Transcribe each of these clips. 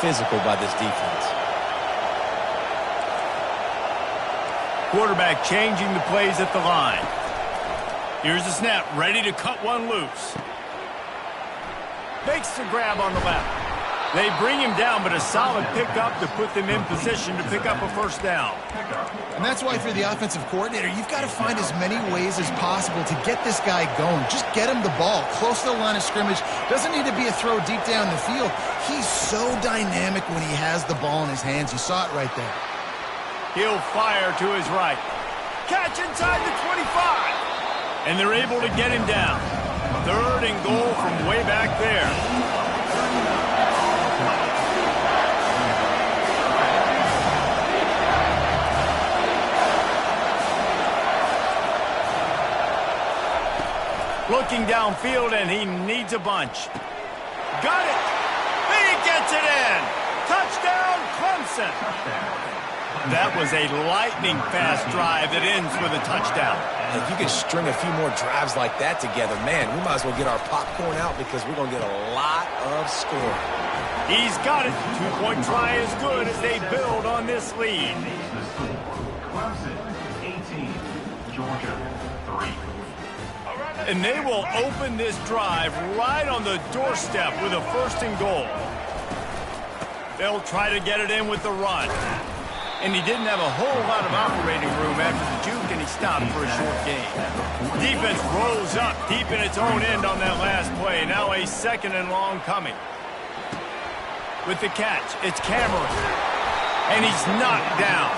physical by this defense. Quarterback changing the plays at the line. Here's the snap, ready to cut one loose. Makes the grab on the left. They bring him down, but a solid pickup to put them in position to pick up a first down. And that's why for the offensive coordinator, you've got to find as many ways as possible to get this guy going. Just get him the ball close to the line of scrimmage. Doesn't need to be a throw deep down the field. He's so dynamic when he has the ball in his hands. You saw it right there. He'll fire to his right. Catch inside the 25. And they're able to get him down. 3rd and goal from way back there. Looking downfield, and he needs a bunch. Got it! He gets it in! Touchdown, Clemson! That was a lightning-fast drive that ends with a touchdown. If you could string a few more drives like that together, man, we might as well get our popcorn out because we're going to get a lot of scoring. He's got it. 2-point try is good as they build on this lead. Clemson, 18. Georgia, 3. And they will open this drive right on the doorstep with a 1st and goal. They'll try to get it in with the run. And he didn't have a whole lot of operating room after the juke, and he stopped for a short gain. Defense rose up deep in its own end on that last play. Now a 2nd and long coming. With the catch, it's Cameron. And he's knocked down.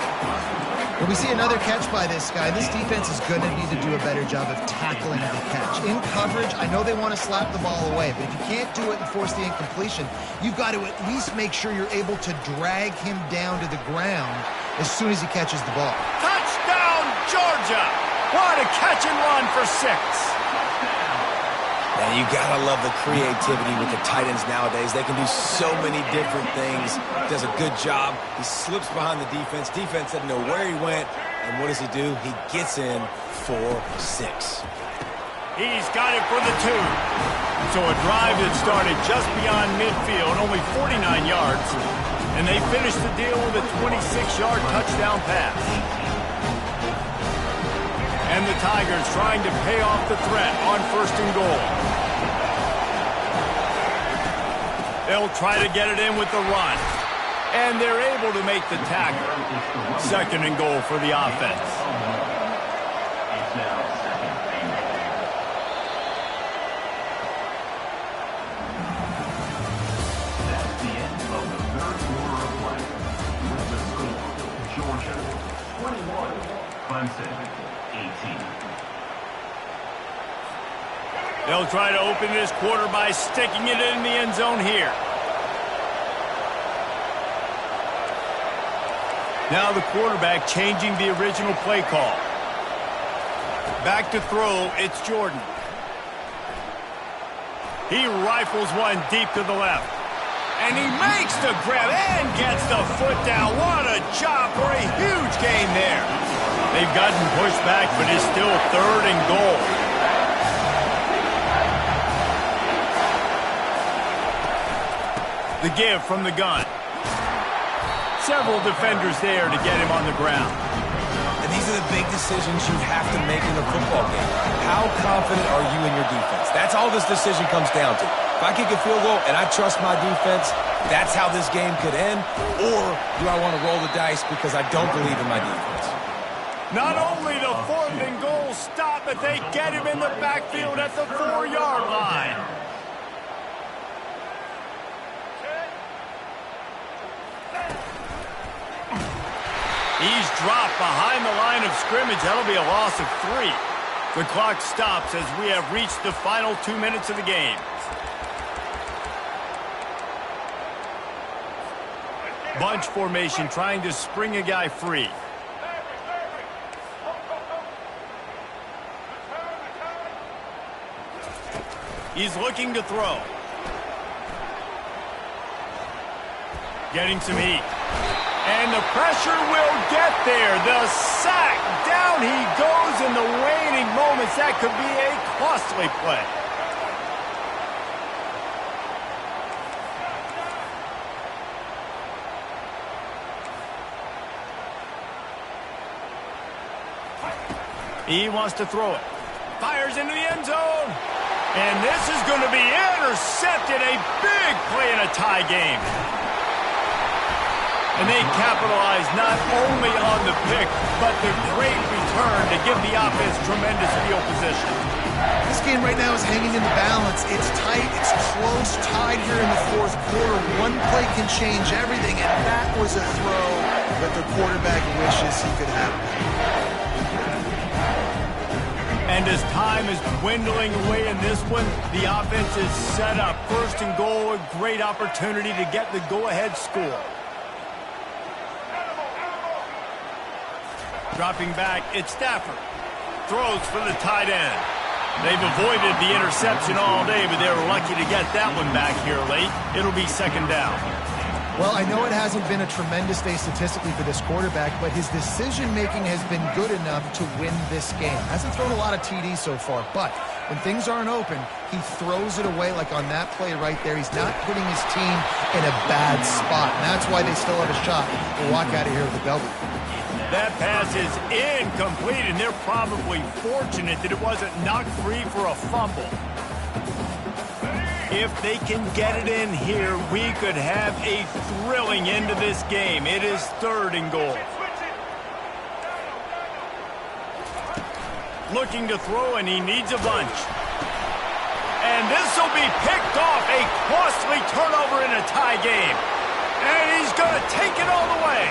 When we see another catch by this guy, this defense is going to need to do a better job of tackling the catch. In coverage, I know they want to slap the ball away, but if you can't do it and force the incompletion, you've got to at least make sure you're able to drag him down to the ground as soon as he catches the ball. Touchdown, Georgia! What a catch and run for 6. And you gotta love the creativity with the tight ends nowadays. They can do so many different things. Does a good job. He slips behind the defense. Defense doesn't know where he went. And what does he do? He gets in for 6. He's got it for the 2. So a drive that started just beyond midfield, only 49 yards. And they finished the deal with a 26-yard touchdown pass. And the Tigers trying to pay off the threat on 1st and goal. They'll try to get it in with the run. And they're able to make the tackle. 2nd and goal for the offense. That's the end of the 3rd quarter of play. With the score, Georgia, 21. Clemson, 18. They'll try to open this quarter by sticking it in the end zone here. Now the quarterback changing the original play call. Back to throw, it's Jordan. He rifles one deep to the left. And he makes the grab and gets the foot down. What a job for a huge gain there. They've gotten pushed back, but it's still 3rd and goal. The give from the gun. Several defenders there to get him on the ground. And these are the big decisions you have to make in a football game. How confident are you in your defense? That's all this decision comes down to. If I kick a field goal and I trust my defense, that's how this game could end. Or do I want to roll the dice because I don't believe in my defense? Not only the 4th and goal stop, but they get him in the backfield at the 4-yard line. He's dropped behind the line of scrimmage. That'll be a loss of 3. The clock stops as we have reached the final 2 minutes of the game. Bunch formation trying to spring a guy free. He's looking to throw. Getting some heat. And the pressure will get there. The sack. Down he goes in the waning moments. That could be a costly play. He wants to throw it. Fires into the end zone. And this is going to be intercepted. A big play in a tie game. And they capitalize not only on the pick, but the great return to give the offense tremendous field position. This game right now is hanging in the balance. It's tight, it's close, tied here in the fourth quarter. One play can change everything, and that was a throw that the quarterback wishes he could have. And as time is dwindling away in this one, the offense is set up. First and goal, a great opportunity to get the go-ahead score. Dropping back, it's Stafford. Throws for the tight end. They've avoided the interception all day, but they were lucky to get that one back here late. It'll be second down. Well, I know it hasn't been a tremendous day statistically for this quarterback, but his decision-making has been good enough to win this game. Hasn't thrown a lot of TDs so far, but when things aren't open, he throws it away like on that play right there. He's not putting his team in a bad spot, and that's why they still have a shot to walk out of here with a W. That pass is incomplete, and they're probably fortunate that it wasn't knocked free for a fumble. If they can get it in here, we could have a thrilling end to this game. It is third and goal. Looking to throw, and he needs a bunch. And this will be picked off. A costly turnover in a tie game. And he's going to take it all the way.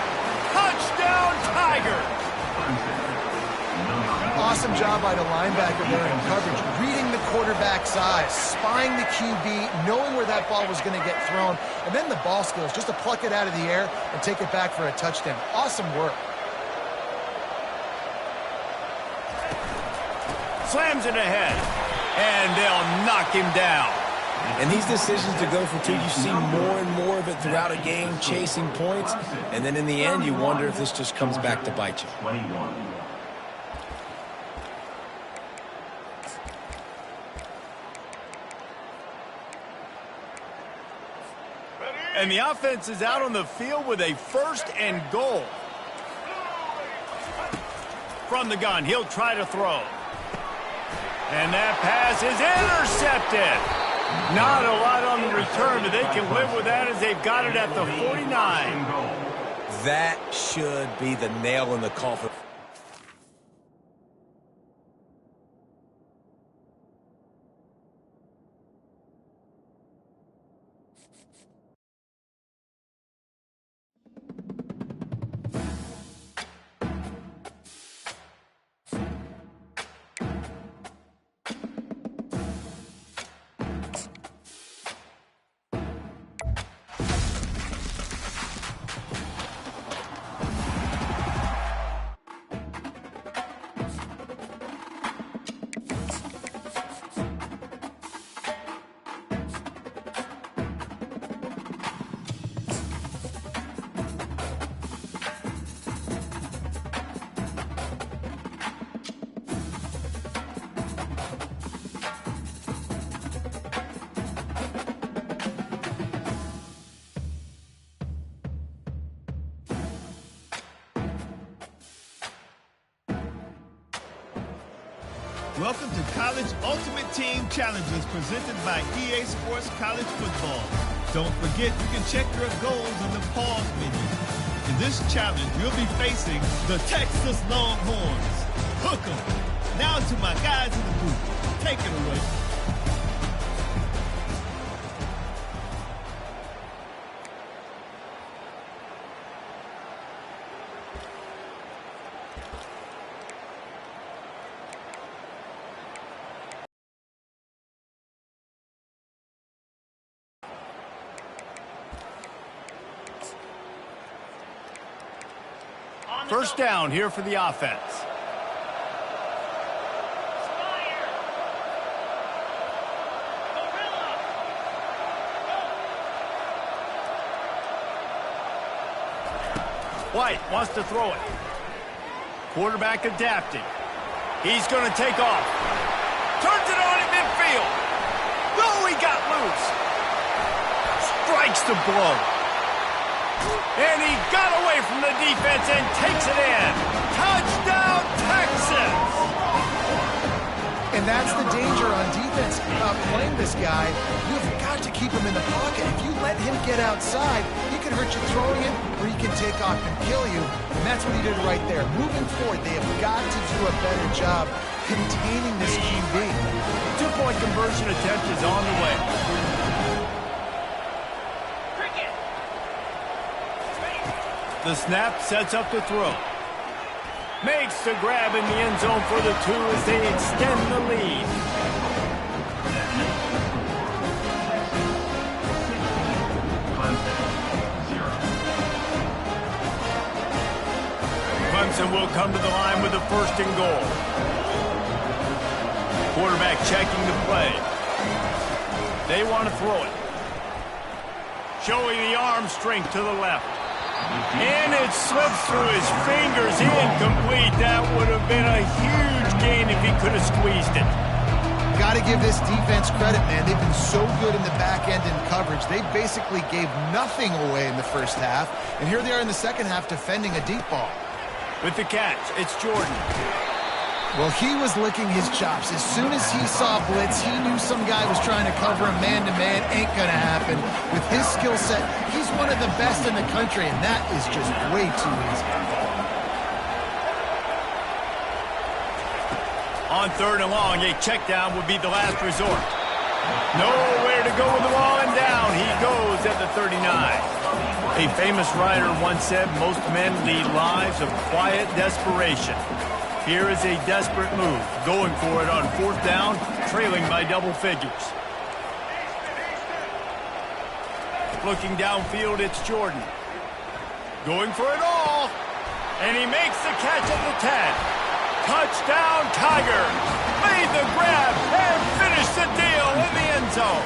Touchdown, Tigers! Awesome job by the linebacker there in coverage, reading the quarterback's eyes, spying the QB, knowing where that ball was going to get thrown, and then the ball skills, just to pluck it out of the air and take it back for a touchdown. Awesome work. Slams it ahead, and they'll knock him down. And these decisions to go for two, you see more and more of it throughout a game, chasing points. And then in the end, you wonder if this just comes back to bite you. 21. And the offense is out on the field with a first and goal. From the gun, he'll try to throw. And that pass is intercepted. Not a lot on the return, but they can live with that as they've got it at the 49. That should be the nail in the coffin. Welcome to College Ultimate Team Challenges presented by EA Sports College Football. Don't forget you can check your goals in the pause menu. In this challenge, you'll be facing the Texas Longhorns. Hook 'em. Now to my guys in the booth. Take it away. First down here for the offense. White wants to throw it. Quarterback adapting. He's going to take off. Turns it on at midfield. Oh, he got loose. Strikes the blow. And he got away from the defense and takes it in. Touchdown, Texas! And that's the danger on defense playing this guy. You've got to keep him in the pocket. If you let him get outside, he can hurt you throwing it, or he can take off and kill you. And that's what he did right there. Moving forward, they have got to do a better job containing this QB. Two-point conversion attempt is on the way. The snap sets up the throw. Makes the grab in the end zone for the 2 as they extend the lead. Clemson will come to the line with a 1st and goal. Quarterback checking the play. They want to throw it. Showing the arm strength to the left. And it slips through his fingers, incomplete. That would have been a huge gain if he could have squeezed it. Got to give this defense credit, man. They've been so good in the back end in coverage. They basically gave nothing away in the first half. And here they are in the second half defending a deep ball. With the catch, it's Jordan. Well, he was licking his chops. As soon as he saw blitz, he knew some guy was trying to cover him man-to-man. Ain't gonna happen. With his skill set, he's one of the best in the country, and that is just way too easy. On 3rd and long, a check down would be the last resort. Nowhere to go with the ball, and down he goes at the 39. A famous writer once said, most men lead lives of quiet desperation. Here is a desperate move, going for it on 4th down, trailing by double figures. Looking downfield, it's Jordan. Going for it all, and he makes the catch at the 10. Touchdown, Tigers! Made the grab and finished the deal in the end zone.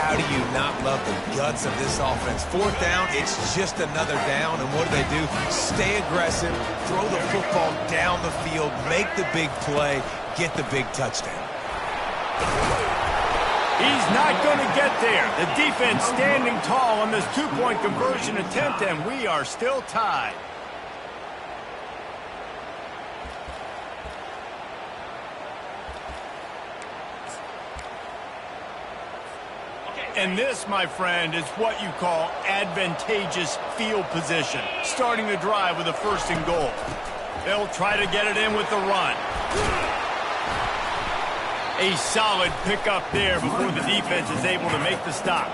How do you not love the guts of this offense? 4th down, it's just another down, and what do? Stay aggressive, throw the football down the field, make the big play, get the big touchdown. He's not going to get there. The defense standing tall on this 2-point conversion attempt, and we are still tied. And this, my friend, is what you call advantageous field position. Starting the drive with a 1st and goal. They'll try to get it in with the run. A solid pickup there before the defense is able to make the stop.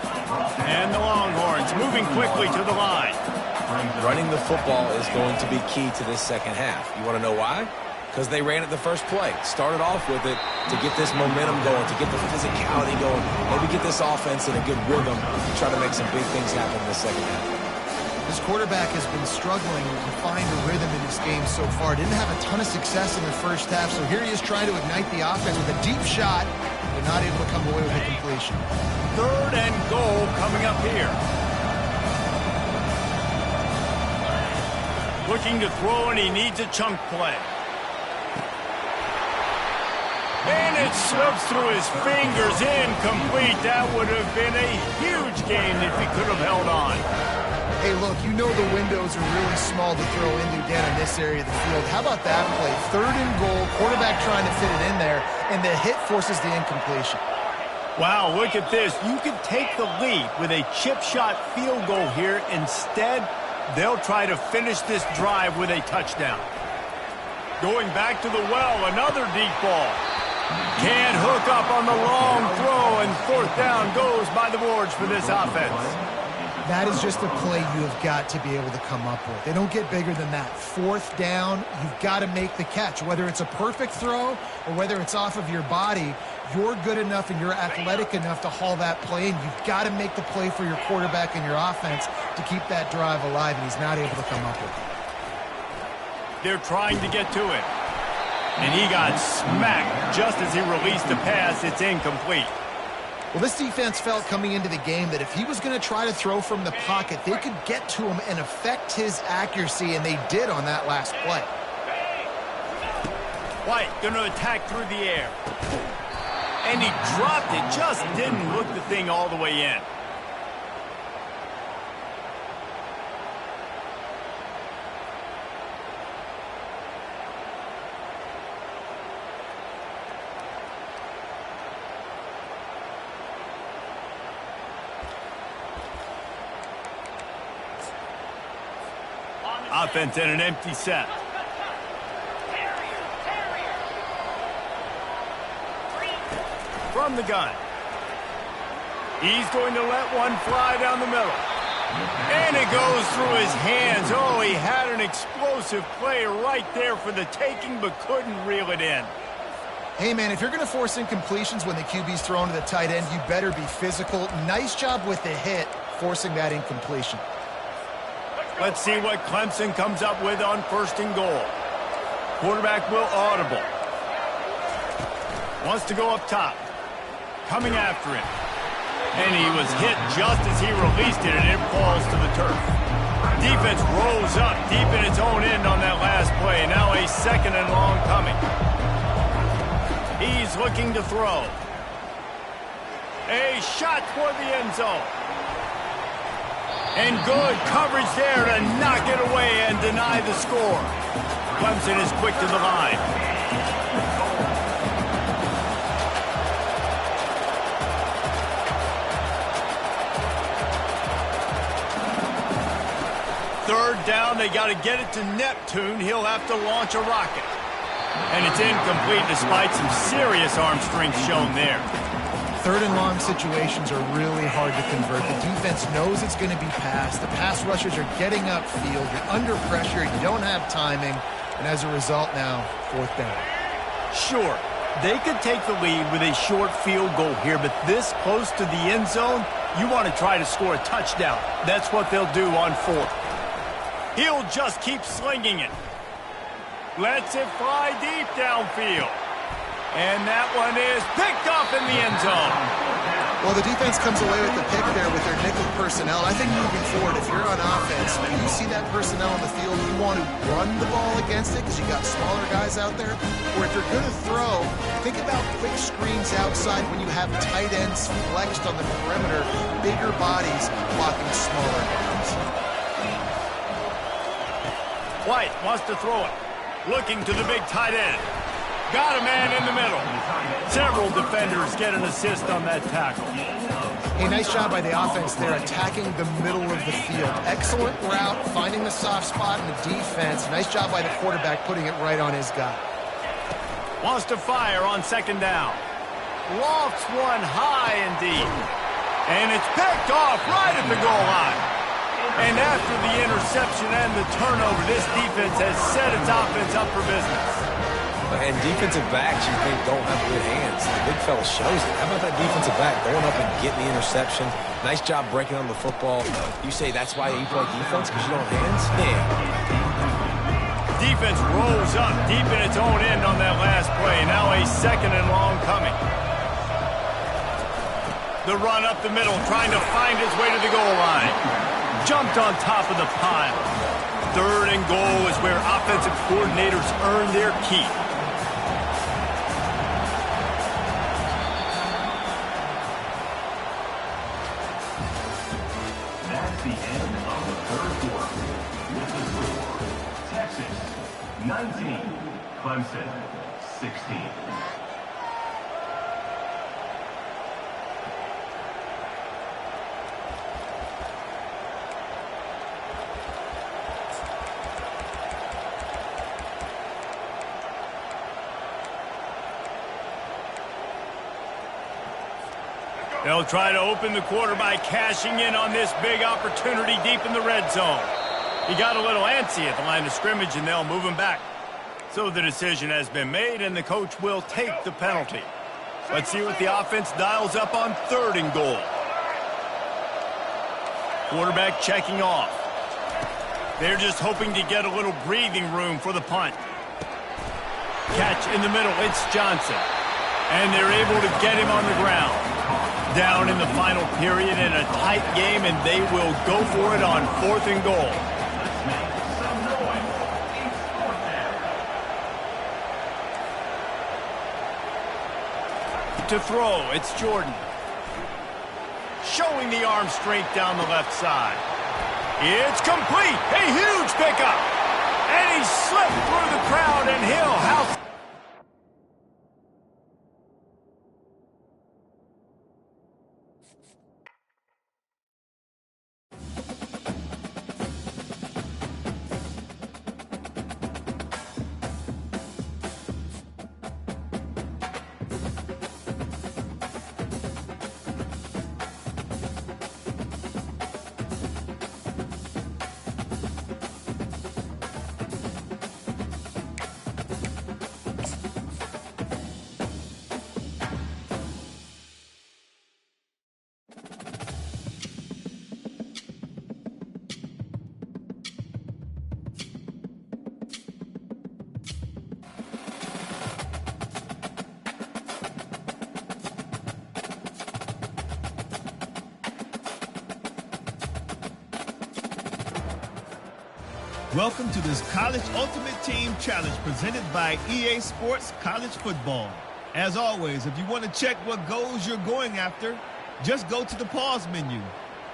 And the Longhorns moving quickly to the line. Running the football is going to be key to this second half. You want to know why? Because they ran it the first play. Started off with it to get this momentum going, to get the physicality going, maybe get this offense in a good rhythm, try to make some big things happen in the second half. This quarterback has been struggling to find a rhythm in his game so far. Didn't have a ton of success in the first half, so here he is trying to ignite the offense with a deep shot, but not able to come away with a completion. 3rd and goal coming up here. Looking to throw, and he needs a chunk play. And it slips through his fingers, incomplete. That would have been a huge gain if he could have held on. Hey, look, you know the windows are really small to throw into down in this area of the field. How about that play? 3rd and goal, quarterback trying to fit it in there, and the hit forces the incompletion. Wow, look at this. You can take the lead with a chip shot field goal here. Instead, they'll try to finish this drive with a touchdown. Going back to the well, another deep ball. Can't hook up on the long throw, and 4th down goes by the boards for this offense. That is just a play you have got to be able to come up with. They don't get bigger than that. 4th down, you've got to make the catch. Whether it's a perfect throw or whether it's off of your body, you're good enough and you're athletic enough to haul that play, and you've got to make the play for your quarterback and your offense to keep that drive alive, and he's not able to come up with it. They're trying to get to it. And he got smacked just as he released the pass. It's incomplete. Well, this defense felt coming into the game that if he was going to try to throw from the pocket, they could get to him and affect his accuracy, and they did on that last play. White going to attack through the air. And he dropped it, just didn't hook the thing all the way in. Offense in an empty set. From the gun. He's going to let one fly down the middle. And it goes through his hands. Oh, he had an explosive play right there for the taking, but couldn't reel it in. Hey, man, if you're going to force incompletions when the QB's thrown to the tight end, you better be physical. Nice job with the hit, forcing that incompletion. Let's see what Clemson comes up with on 1st and goal. Quarterback will audible. Wants to go up top. Coming after him. And he was hit just as he released it, and it falls to the turf. Defense rolls up deep in its own end on that last play. Now a 2nd and long coming. He's looking to throw. A shot toward the end zone. And good coverage there to knock it away and deny the score. Clemson is quick to the line. Third down, they got to get it to Neptune. He'll have to launch a rocket. And it's incomplete despite some serious arm strength shown there. 3rd and long situations are really hard to convert. The defense knows it's going to be passed. The pass rushers are getting upfield. You're under pressure. You don't have timing. And as a result now, 4th down. Sure, they could take the lead with a short field goal here, but this close to the end zone, you want to try to score a touchdown. That's what they'll do on 4th. He'll just keep slinging it. Lets it fly deep downfield. And that one is picked off in the end zone. Well, the defense comes away with the pick there with their nickel personnel. I think moving forward, if you're on offense, when you see that personnel on the field, you want to run the ball against it because you got smaller guys out there. Or if you're going to throw, think about quick screens outside when you have tight ends flexed on the perimeter, bigger bodies blocking smaller guys. White wants to throw it. Looking to the big tight end. Got a man in the middle. Several defenders get an assist on that tackle. A nice job by the offense there, attacking the middle of the field. Excellent route, finding the soft spot in the defense. Nice job by the quarterback, putting it right on his guy. Wants to fire on 2nd down. Lofts one high and deep. And it's picked off right at the goal line. And after the interception and the turnover, this defense has set its offense up for business. And defensive backs you think don't have good hands. The big fella shows it. How about that defensive back going up and getting the interception? Nice job breaking on the football. You say that's why you play defense, because you don't have hands? Yeah. Defense rolls up deep in its own end on that last play. Now a 2nd and long coming. The run up the middle, trying to find his way to the goal line. Jumped on top of the pile. 3rd and goal is where offensive coordinators earn their keep. That's the end of the 3rd quarter. With the score, Texas 19, Clemson 16. They'll try to open the quarter by cashing in on this big opportunity deep in the red zone. He got a little antsy at the line of scrimmage, and they'll move him back. So the decision has been made, and the coach will take the penalty. Let's see what the offense dials up on 3rd and goal. Quarterback checking off. They're just hoping to get a little breathing room for the punt. Catch in the middle, it's Johnson. And they're able to get him on the ground. Down in the final period in a tight game, and they will go for it on 4th and goal. To throw, it's Jordan. Showing the arm strength down the left side. It's complete, a huge pickup. And he slipped through the crowd, and he'll house. Welcome to this College Ultimate Team Challenge presented by EA Sports College Football. As always, if you want to check what goals you're going after, just go to the pause menu.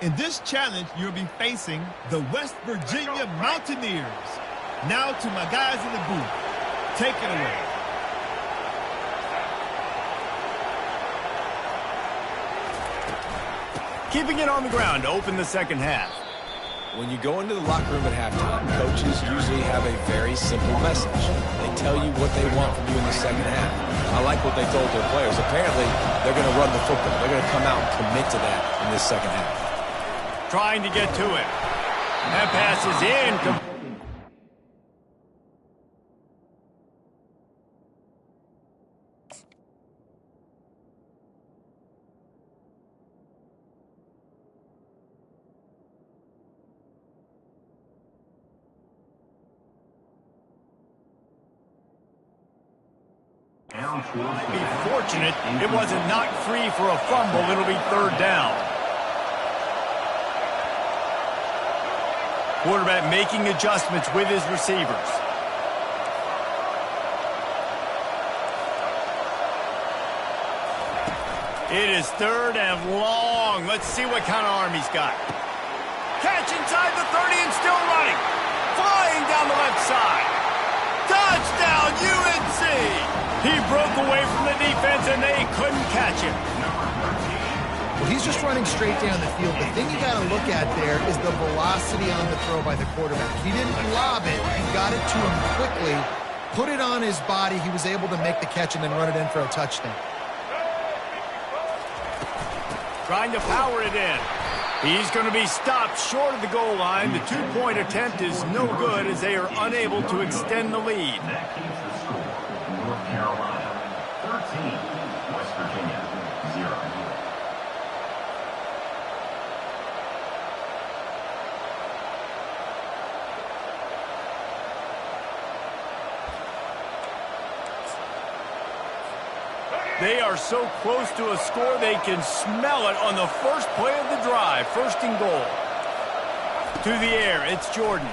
In this challenge, you'll be facing the West Virginia Mountaineers. Now to my guys in the booth. Take it away. Keeping it on the ground to open the second half. When you go into the locker room at halftime, coaches usually have a very simple message. They tell you what they want from you in the second half. I like what they told their players. Apparently, they're going to run the football. They're going to come out and commit to that in this second half. Trying to get to it. That pass is in. Be fortunate it wasn't knocked free for a fumble. It'll be third down. Quarterback making adjustments with his receivers. It is third and long. Let's see what kind of arm he's got. Catch inside the 30 and still running. Flying down the left side. Touchdown, UNC! He broke away from the defense, and they couldn't catch him. Well, he's just running straight down the field. The thing you got to look at there is the velocity on the throw by the quarterback. He didn't lob it. He got it to him quickly, put it on his body. He was able to make the catch and then run it in for a touchdown. Trying to power it in. He's going to be stopped short of the goal line. The two-point attempt is no good as they are unable to extend the lead. That keeps the score. North Carolina 13, West Virginia 0. They are so close to a score they can smell it on the first play of the drive. First and goal. To the air, it's Jordan.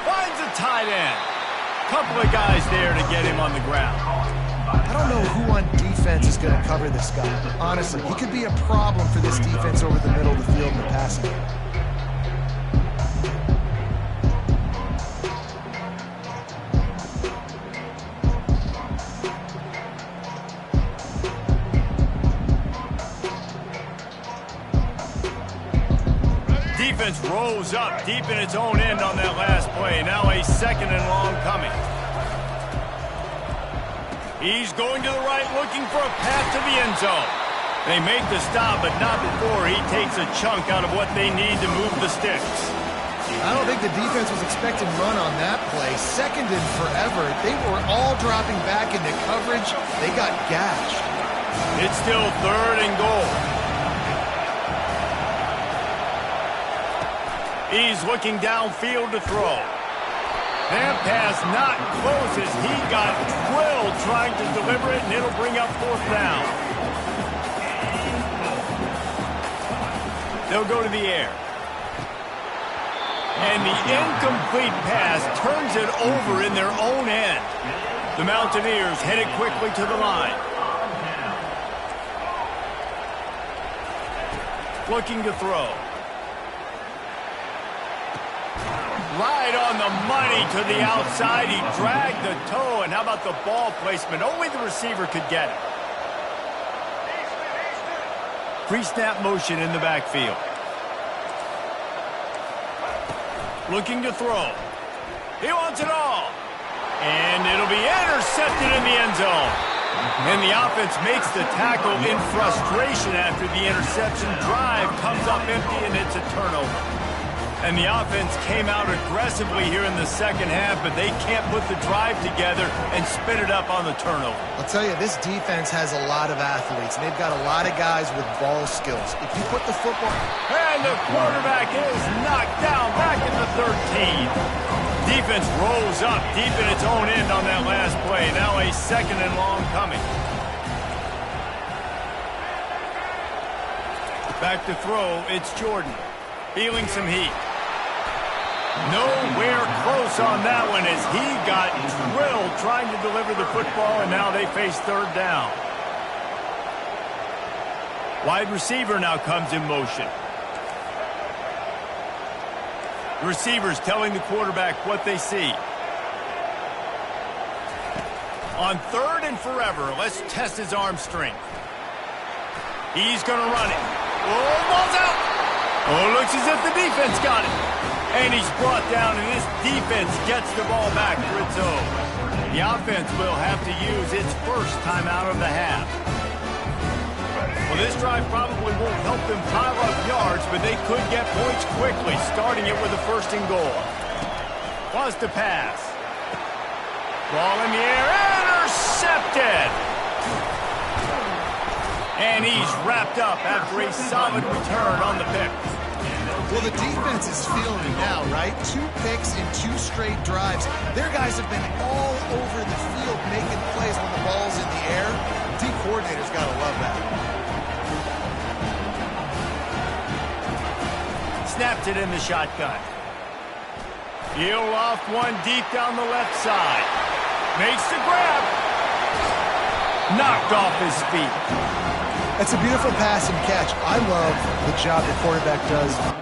Finds a tight end. Couple of guys there to get him on the ground. I don't know who on defense is going to cover this guy. Honestly, he could be a problem for this defense over the middle of the field in the passing game. Defense rose up deep in its own end on that last play. Now a second and long coming. He's going to the right, looking for a path to the end zone. They make the stop, but not before he takes a chunk out of what they need to move the sticks. I don't think the defense was expecting run on that play. Second and forever. They were all dropping back into coverage. They got gashed. It's still third and goal. He's looking downfield to throw. That pass not close as he got drilled trying to deliver it, and it'll bring up fourth down. They'll go to the air. And the incomplete pass turns it over in their own end. The Mountaineers headed quickly to the line. Looking to throw. Right on the money to the outside. He dragged the toe, and how about the ball placement? Only the receiver could get it. Pre-snap motion in the backfield. Looking to throw. He wants it all. And it'll be intercepted in the end zone. And the offense makes the tackle in frustration after the interception. Drive comes up empty, and it's a turnover. And the offense came out aggressively here in the second half, but they can't put the drive together and spin it up on the turnover. I'll tell you, this defense has a lot of athletes, and they've got a lot of guys with ball skills. If you put the football... And the quarterback is knocked down back at the 13. Defense rolls up deep in its own end on that last play. Now a second and long coming. Back to throw, it's Jordan. Feeling some heat. Nowhere close on that one as he got drilled trying to deliver the football, and now they face third down. Wide receiver now comes in motion. The receiver's telling the quarterback what they see. On third and forever, let's test his arm strength. He's going to run it. Oh, ball's out. Oh, looks as if the defense got it. And he's brought down, and this defense gets the ball back for its own. The offense will have to use its first timeout of the half. Well, this drive probably won't help them pile up yards, but they could get points quickly, starting it with a first and goal. Was to pass. Ball in the air, intercepted! And he's wrapped up after a solid return on the pick. Well, the defense is feeling it now, right? 2 picks in 2 straight drives. Their guys have been all over the field making plays when the ball's in the air. D coordinator's got to love that. Snapped it in the shotgun. He'll loft one deep down the left side. Makes the grab. Knocked off his feet. That's a beautiful pass and catch. I love the job the quarterback does.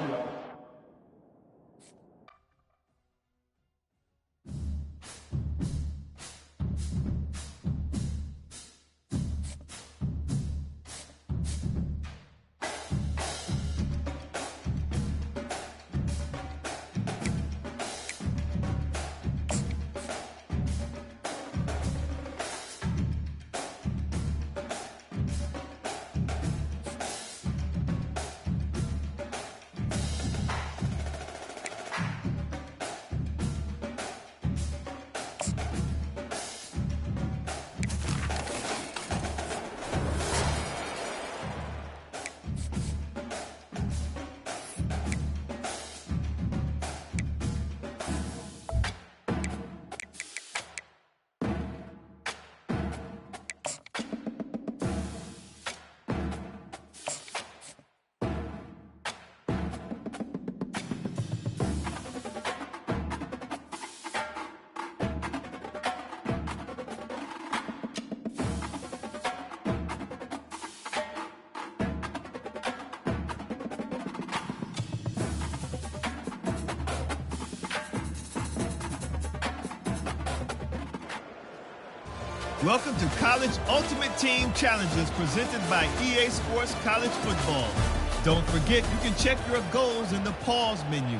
Welcome to College Ultimate Team Challenges presented by EA Sports College Football. Don't forget, you can check your goals in the pause menu.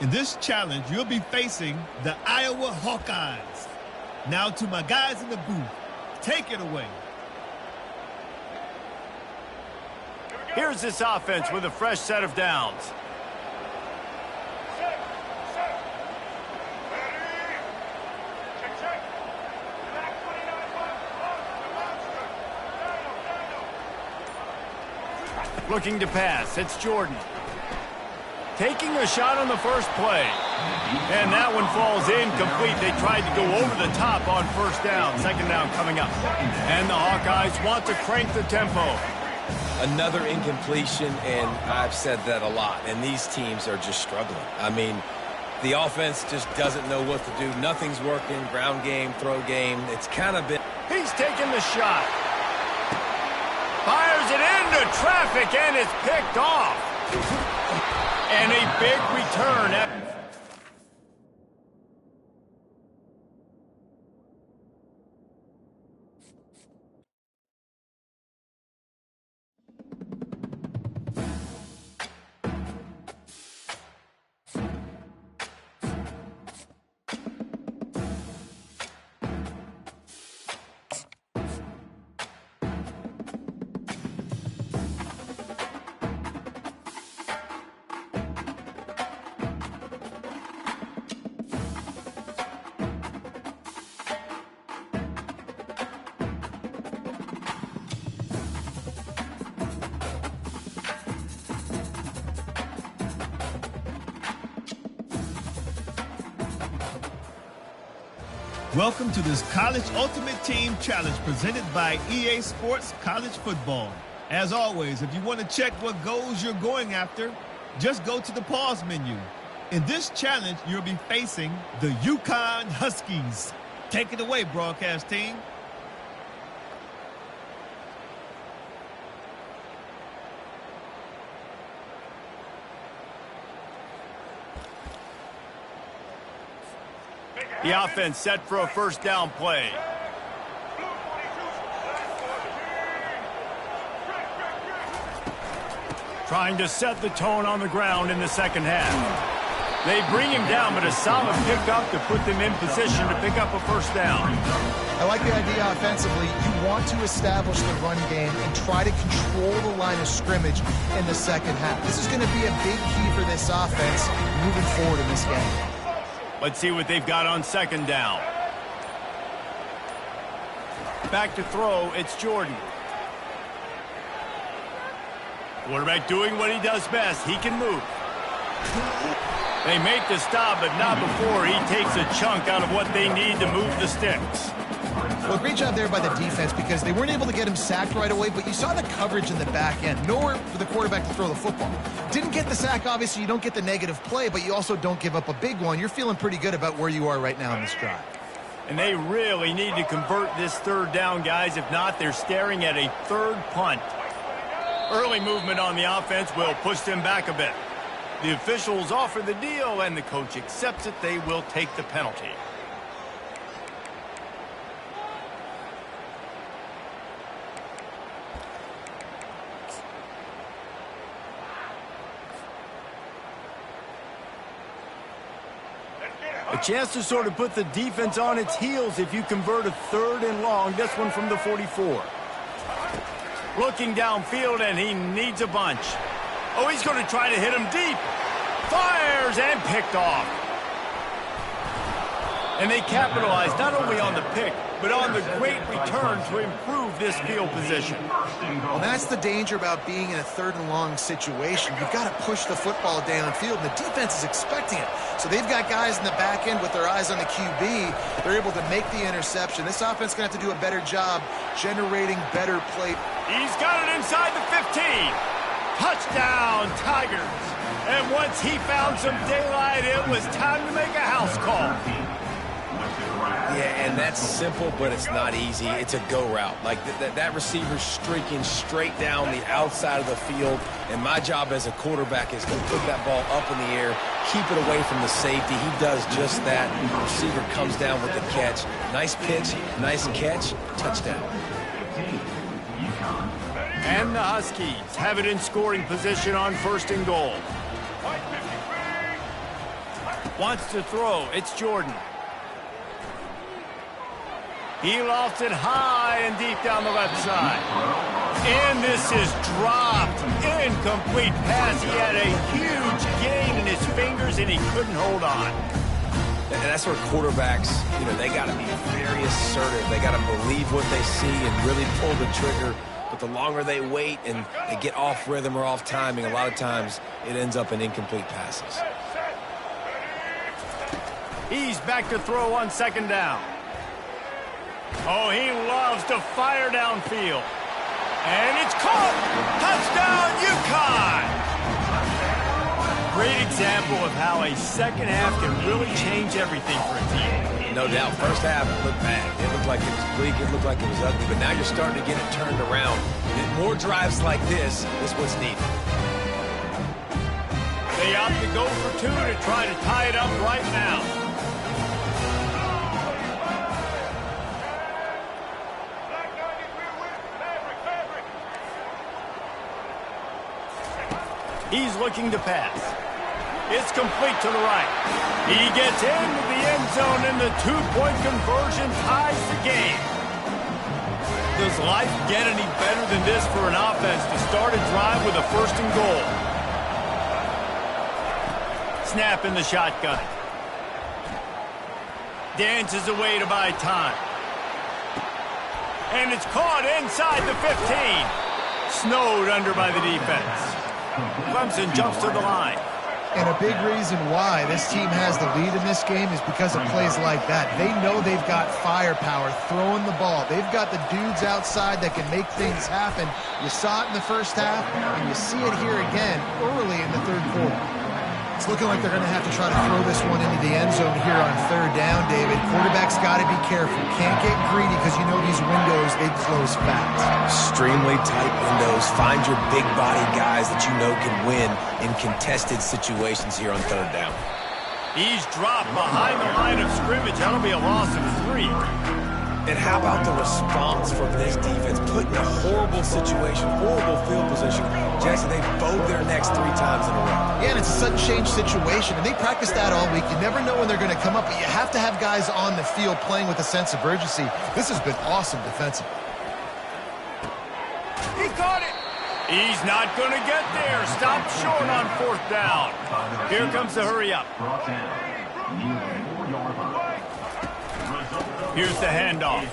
In this challenge, you'll be facing the Iowa Hawkeyes. Now to my guys in the booth, take it away. Here's this offense with a fresh set of downs. Looking to pass, it's Jordan. Taking a shot on the first play. And that one falls incomplete. They tried to go over the top on first down. Second down coming up. And the Hawkeyes want to crank the tempo. Another incompletion, and I've said that a lot, and these teams are just struggling. I mean, the offense just doesn't know what to do. Nothing's working. Ground game, throw game. It's kind of been... He's taking the shot. Fires it into traffic, and it's picked off. And a big return. Welcome to this College Ultimate Team Challenge presented by EA Sports College Football. As always, if you want to check what goals you're going after, just go to the pause menu. In this challenge, you'll be facing the Yukon Huskies. Take it away, broadcast team. The offense set for a first down play. Trying to set the tone on the ground in the second half. They bring him down, but a solid pickup to put them in position to pick up a first down. I like the idea offensively. You want to establish the run game and try to control the line of scrimmage in the second half. This is going to be a big key for this offense moving forward in this game. Let's see what they've got on second down. Back to throw, it's Jordan. Quarterback doing what he does best. He can move. They make the stop, but not before he takes a chunk out of what they need to move the sticks. Well, great job there by the defense because they weren't able to get him sacked right away, but you saw the coverage in the back end. Nowhere for the quarterback to throw the football. Didn't get the sack, obviously. You don't get the negative play, but you also don't give up a big one. You're feeling pretty good about where you are right now in this drive. And they really need to convert this third down, guys. If not, they're staring at a third punt. Early movement on the offense will push them back a bit. The officials offer the deal, and the coach accepts it. They will take the penalty. A chance to sort of put the defense on its heels if you convert a third and long. This one from the 44. Looking downfield, and he needs a bunch. Oh, he's going to try to hit him deep. Fires and picked off. And they capitalize not only on the pick, but on the great return to improve this field position. Well, that's the danger about being in a third and long situation. You've got to push the football downfield, and the defense is expecting it. So they've got guys in the back end with their eyes on the QB. They're able to make the interception. This offense is going to have to do a better job generating better play. He's got it inside the 15. Touchdown, Tigers. And once he found some daylight, it was time to make a house call. Yeah, and that's simple, but it's not easy. It's a go route. Like that receiver's streaking straight down the outside of the field, and my job as a quarterback is to put that ball up in the air, keep it away from the safety. He does just that. The receiver comes down with the catch. Nice pitch, nice catch, touchdown. And the Huskies have it in scoring position on first and goal. Wants to throw. It's Jordan. He lofts it high and deep down the left side. And this is dropped. Incomplete pass. He had a huge gain in his fingers, and he couldn't hold on. And that's where quarterbacks, they got to be very assertive. They got to believe what they see and really pull the trigger. But the longer they wait and they get off rhythm or off timing, a lot of times it ends up in incomplete passes. He's back to throw on second down. Oh, he loves to fire downfield. And it's caught! Touchdown, Yukon! Great example of how a second half can really change everything for a team. No doubt. First half, it looked bad. It looked like it was bleak. It looked like it was ugly. But now you're starting to get it turned around. More drives like this is what's needed. They opt to go for two to try to tie it up right now. He's looking to pass. It's complete to the right. He gets into the end zone, and the two-point conversion ties the game. Does life get any better than this for an offense to start a drive with a first and goal? Snap in the shotgun. Dances away to buy time. And it's caught inside the 15. Snowed under by the defense. Clemson jumps to the line. And a big reason why this team has the lead in this game is because of plays like that. They know they've got firepower throwing the ball. They've got the dudes outside that can make things happen. You saw it in the first half, and you see it here again early in the third quarter. It's looking like they're going to have to try to throw this one into the end zone here on third down, David. Quarterback's got to be careful. Can't get greedy because you know these windows, they close fast. Extremely tight windows. Find your big body guys that you know can win in contested situations here on third down. He's dropped behind the line of scrimmage. That'll be a loss of 3. And how about the response from this defense? Put in a horrible situation, horrible field position. Jackson, they bowed their necks 3 times in a row. Yeah, and it's a sudden change situation, and they practice that all week. You never know when they're going to come up, but you have to have guys on the field playing with a sense of urgency. This has been awesome defensively. He caught it. He's not going to get there. Stop short on 4th down. Here comes the hurry up. Here's the handoff.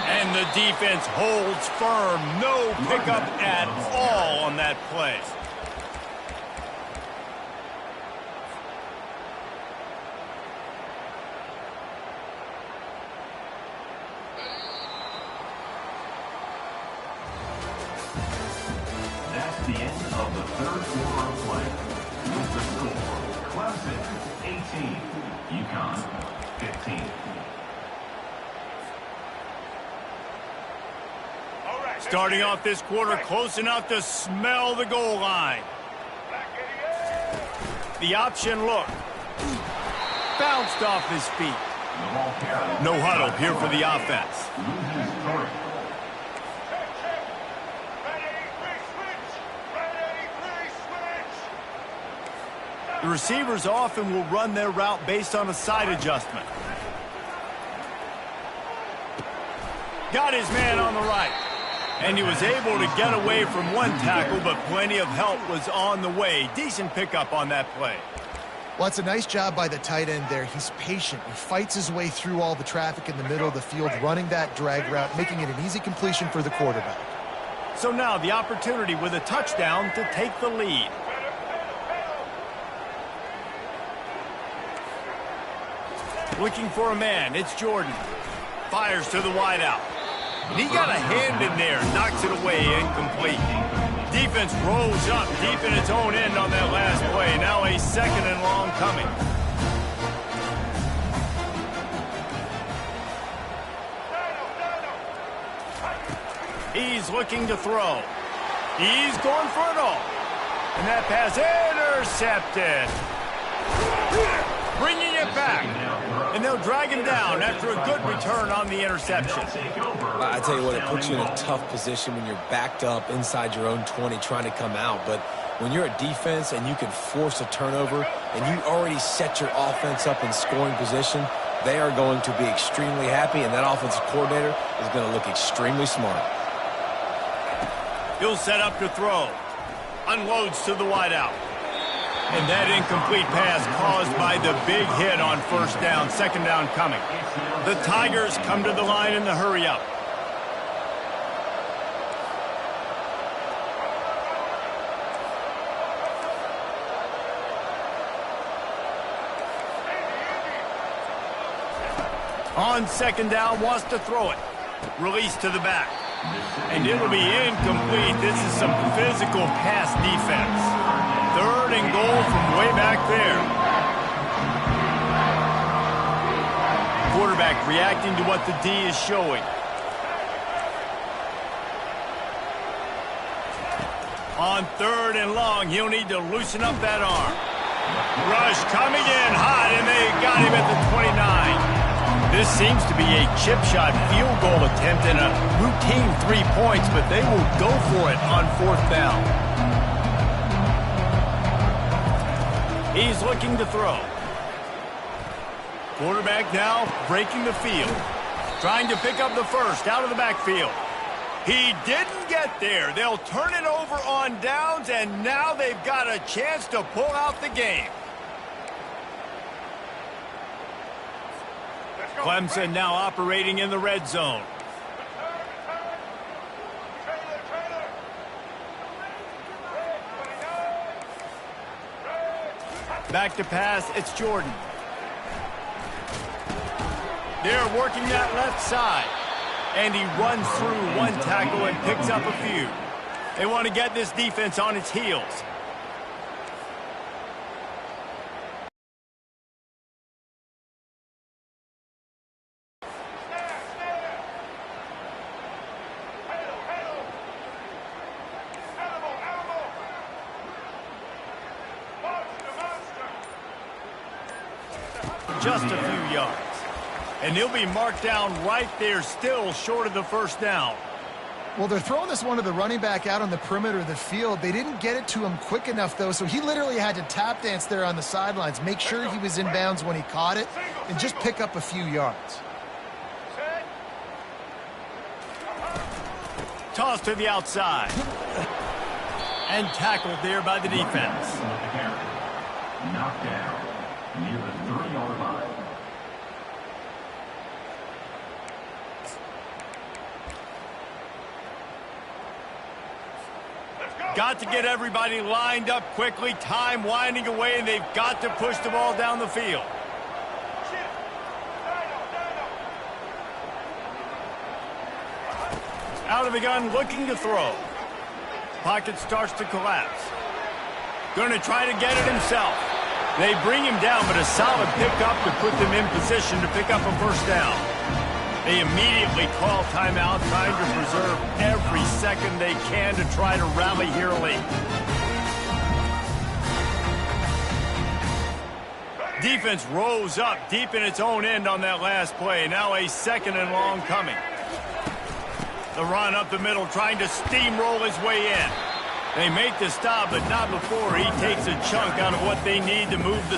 And the defense holds firm. No pickup at all on that play. That's the end of the third quarter of play. With the score, Clemson 18, UConn 15. Starting off this quarter close enough to smell the goal line. The option look. Bounced off his feet. No huddle here for the offense. The receivers often will run their route based on a side adjustment. Got his man on the right. And he was able to get away from one tackle, but plenty of help was on the way. Decent pickup on that play. Well, it's a nice job by the tight end there. He's patient. He fights his way through all the traffic in the middle of the field, running that drag route, making it an easy completion for the quarterback. So now the opportunity with a touchdown to take the lead. Looking for a man. It's Jordan. Fires to the wideout. He got a hand in there, knocks it away, incomplete. Defense rolls up deep in its own end on that last play. Now a 2nd and long coming. He's looking to throw. He's going for it all. And that pass intercepted. Bringing it back. And they'll drag him down after a good return on the interception. I tell you what, it puts you in a tough position when you're backed up inside your own 20 trying to come out. But when you're a defense and you can force a turnover and you already set your offense up in scoring position, they are going to be extremely happy, and that offensive coordinator is going to look extremely smart. He'll set up to throw. Unloads to the wideout. And that incomplete pass caused by the big hit on 1st down, 2nd down coming. The Tigers come to the line in the hurry up. On 2nd down, wants to throw it. Release to the back. And it'll be incomplete. This is some physical pass defense. 3rd and goal from way back there. Quarterback reacting to what the D is showing. On 3rd and long, he'll need to loosen up that arm. Rush coming in hot, and they got him at the 29. This seems to be a chip shot field goal attempt and a routine 3 points, but they will go for it on 4th down. He's looking to throw. Quarterback now breaking the field. Trying to pick up the first out of the backfield. He didn't get there. They'll turn it over on downs, and now they've got a chance to pull out the game. Clemson now operating in the red zone. Back to pass, it's Jordan. They're working that left side. And he runs through one tackle and picks up a few. They want to get this defense on its heels. just a few yards. And he'll be marked down right there, still short of the first down. Well, they're throwing this one to the running back out on the perimeter of the field. They didn't get it to him quick enough, though, so he literally had to tap dance there on the sidelines, make sure he was in bounds when he caught it, and just pick up a few yards. Toss to the outside. And tackled there by the defense. Knocked down near the 30-yard line. Got to get everybody lined up quickly. Time winding away, and they've got to push the ball down the field. Out of the gun, looking to throw. Pocket starts to collapse. Going to try to get it himself. They bring him down, but a solid pickup to put them in position to pick up a first down. They immediately call timeout, trying to preserve every second they can to try to rally here late. Defense rose up deep in its own end on that last play. Now a 2nd and long coming. The run up the middle, trying to steamroll his way in. They make the stop, but not before he takes a chunk out of what they need to move the